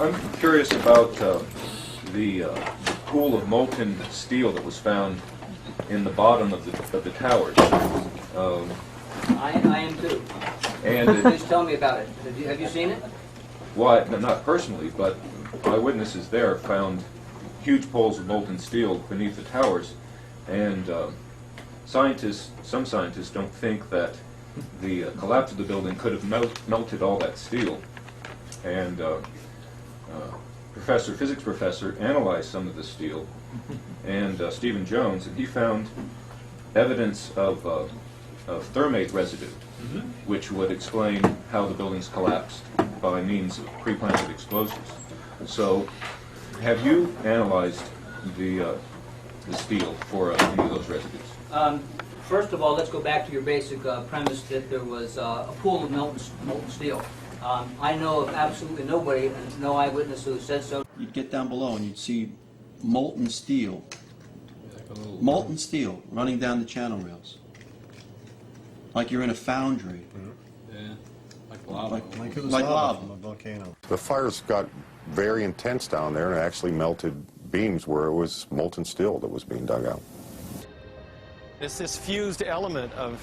I'm curious about the pool of molten steel that was found in the bottom of the towers. I am too. And Please tell me about it. Have you seen it? Well, not personally, but eyewitnesses there found huge pools of molten steel beneath the towers, and some scientists don't think that the collapse of the building could have melted all that steel. And physics professor analyzed some of the steel, and Stephen Jones, and he found evidence of thermate residue, which would explain how the buildings collapsed by means of pre-planted explosives. So, have you analyzed the steel for any of those residues? First of all, let's go back to your basic premise that there was a pool of molten steel. I know of absolutely nobody, and no eyewitness who said so. You'd get down below and you'd see molten steel running down the channel rails. Like you're in a foundry. Yeah, like lava. Like it was lava from a volcano. The fires got very intense down there and actually melted beams where it was molten steel that was being dug out. It's this fused element of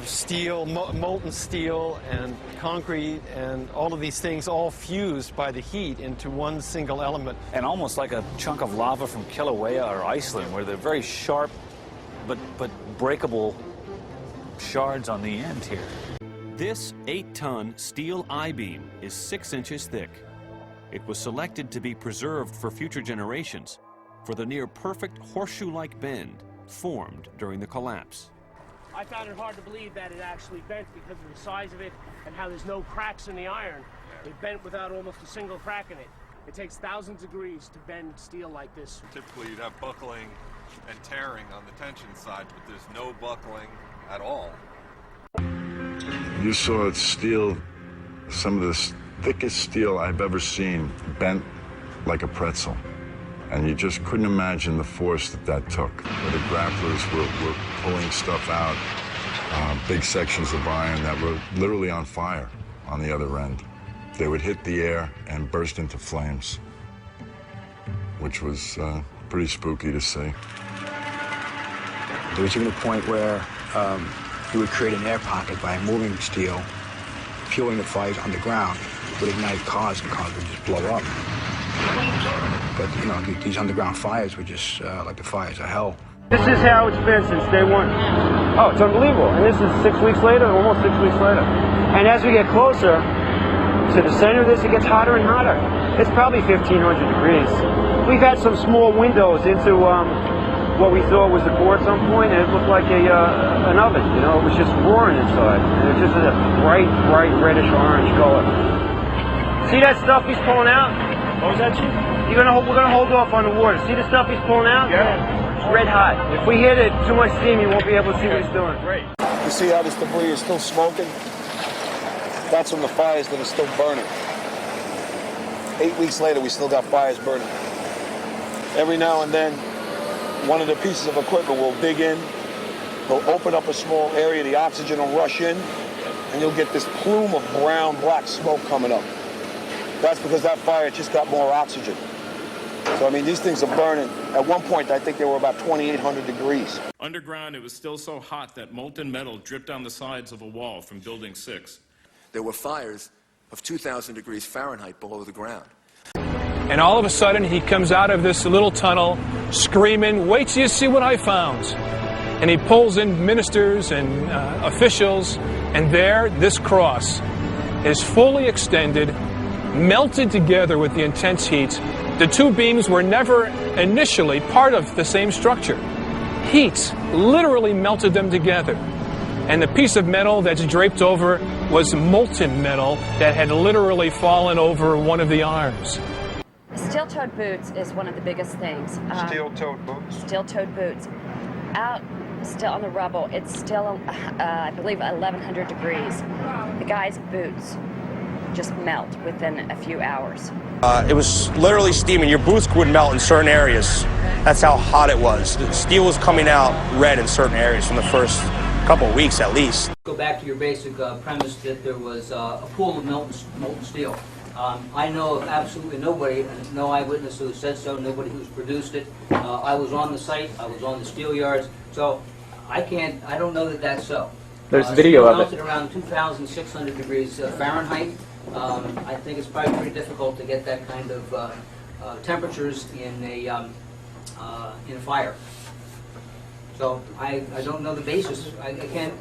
steel, molten steel and concrete and all of these things all fused by the heat into one single element. And almost like a chunk of lava from Kilauea or Iceland, where they're very sharp but breakable shards on the end here. This 8-ton steel I-beam is 6 inches thick. It was selected to be preserved for future generations for the near-perfect horseshoe-like bend formed during the collapse. I found it hard to believe that it actually bent because of the size of it and how there's no cracks in the iron. It bent without almost a single crack in it. It takes thousands of degrees to bend steel like this. Typically you'd have buckling and tearing on the tension side, but there's no buckling at all. You saw steel, some of the thickest steel I've ever seen, bent like a pretzel. And you just couldn't imagine the force that took. Where the grapplers were pulling stuff out, big sections of iron that were literally on fire on the other end. They would hit the air and burst into flames, which was pretty spooky to see. There was even a point where you would create an air pocket by moving steel, fueling the fires underground, would ignite cars and cars would just blow up. But, you know, these underground fires were just like the fires of hell. This is how it's been since day one. Oh, it's unbelievable. And this is 6 weeks later, almost 6 weeks later. And as we get closer to the center of this, it gets hotter and hotter. It's probably 1,500 degrees. We've had some small windows into what we thought was a core at some point, and it looked like an oven, you know. It was just roaring inside. And it was just a bright reddish-orange color. See that stuff he's pulling out? What was that, Chief? We're gonna hold off on the water. See the stuff he's pulling out? Yeah. It's red hot. If we hit it too much steam, you won't be able to see what he's doing. Great. You see how this debris is still smoking? That's from the fires that are still burning. 8 weeks later, we still got fires burning. Every now and then, one of the pieces of equipment will dig in. They'll open up a small area, the oxygen will rush in, and you'll get this plume of brown, black smoke coming up. That's because that fire just got more oxygen. So, I mean, these things are burning. At one point, I think they were about 2,800 degrees. Underground, it was still so hot that molten metal dripped down the sides of a wall from Building 6. There were fires of 2,000 degrees Fahrenheit below the ground. And all of a sudden, he comes out of this little tunnel screaming, "Wait till you see what I found." And he pulls in ministers and officials, and there, this cross is fully extended, melted together with the intense heat. The two beams were never initially part of the same structure. Heat literally melted them together. And the piece of metal that's draped over was molten metal that had literally fallen over one of the arms. Steel-toed boots is one of the biggest things. Steel-toed boots? Steel-toed boots. Out still on the rubble, it's still, I believe, 1,100 degrees. The guy's boots just melt within a few hours. It was literally steaming. Your boots would melt in certain areas. That's how hot it was. The steel was coming out red in certain areas from the first couple of weeks at least. Go back to your basic premise that there was a pool of molten steel. I know of absolutely nobody, and no eyewitness who said so, nobody who's produced it. I was on the site, I was on the steel yards, so I don't know that that's so. There's video of melted it. around 2,600 degrees Fahrenheit. I think it's probably pretty difficult to get that kind of temperatures in a fire. So I don't know the basis. I can't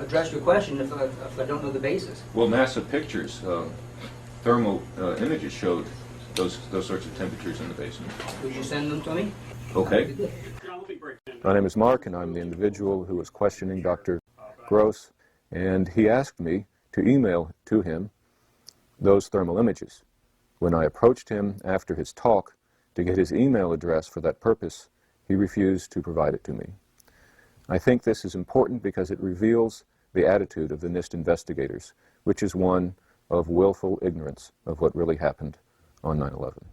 address your question if I don't know the basis. Well, NASA pictures, thermal images showed those sorts of temperatures in the basement. Would you send them to me? Okay. My name is Mark, and I'm the individual who was questioning Dr. Gross, and he asked me to email to him those thermal images. When I approached him after his talk to get his email address for that purpose, he refused to provide it to me. I think this is important because it reveals the attitude of the NIST investigators, which is one of willful ignorance of what really happened on 9/11.